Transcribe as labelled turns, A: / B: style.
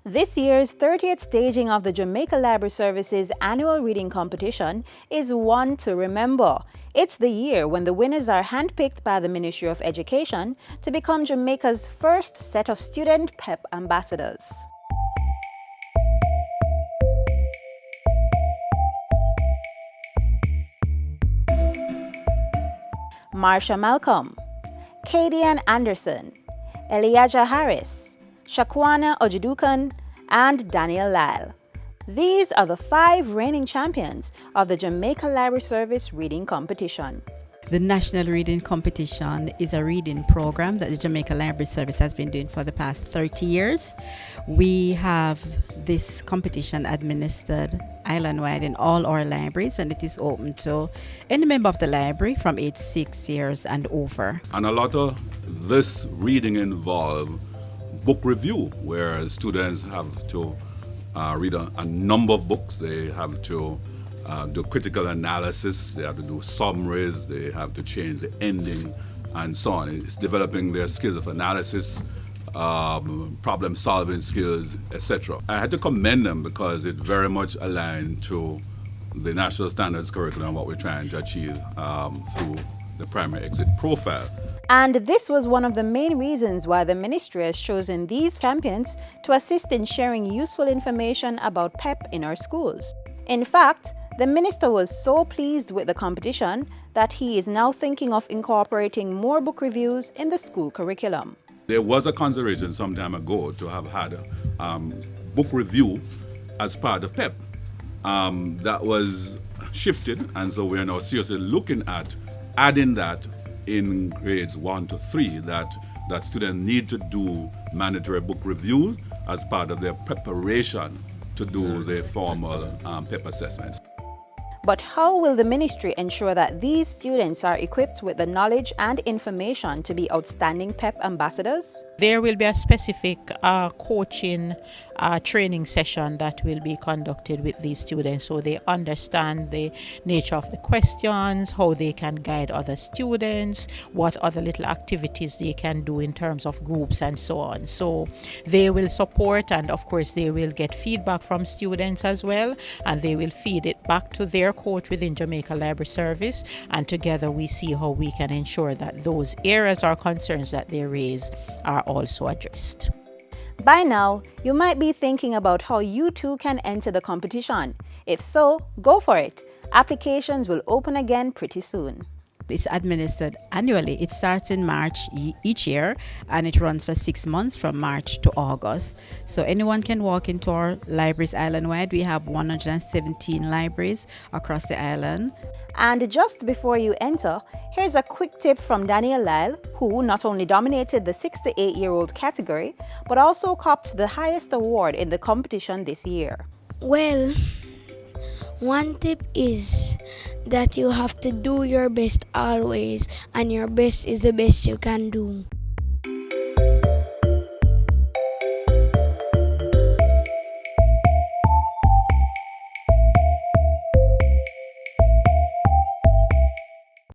A: This year's 30th staging of the Jamaica Library Service's annual reading competition is one to remember. It's the year when the winners are handpicked by the Ministry of Education to become Jamaica's first set of student PEP ambassadors. Marsha Malcolm, Kadian Anderson, Eliaja Harris, Shakwana Ojidukan, and Daniel Lyle. These are the 5 reigning champions of the Jamaica Library Service Reading Competition.
B: The National Reading Competition is a reading program that the Jamaica Library Service has been doing for the past 30 years. We have this competition administered island-wide in all our libraries, and it is open to any member of the library from age 6 years and over.
C: And a lot of this reading involves book review, where students have to read a number of books. They have to do critical analysis, they have to do summaries, they have to change the ending, and so on. It's developing their skills of analysis, problem-solving skills, etc. I had to commend them because it very much aligned to the National Standards curriculum, what we're trying to achieve through the primary exit profile.
A: And this was one of the main reasons why the ministry has chosen these champions to assist in sharing useful information about PEP in our schools. In fact, the minister was so pleased with the competition that he is now thinking of incorporating more book reviews in the school curriculum.
C: There was a consideration some time ago to have had a book review as part of PEP. That was shifted, and so we are now seriously looking at adding that in grades 1 to 3, that students need to do mandatory book reviews as part of their preparation to do the formal PEP assessments.
A: But how will the ministry ensure that these students are equipped with the knowledge and information to be outstanding PEP ambassadors?
D: There will be a specific coaching training session that will be conducted with these students so they understand the nature of the questions, how they can guide other students, what other little activities they can do in terms of groups and so on. So they will support, and of course they will get feedback from students as well, and they will feed it back to their coach within Jamaica Library Service, and together we see how we can ensure that those areas or concerns that they raise are also addressed.
A: By now, you might be thinking about how you too can enter the competition. If so, go for it. Applications will open again pretty soon.
B: It's administered annually. It starts in March each year, and it runs for 6 months from March to August. So anyone can walk into our libraries island-wide. We have 117 libraries across the island.
A: And just before you enter, here's a quick tip from Daniel Lyle, who not only dominated the 6 to 8-year-old category, but also copped the highest award in the competition this year.
E: Well, one tip is that you have to do your best always, and your best is the best you can do.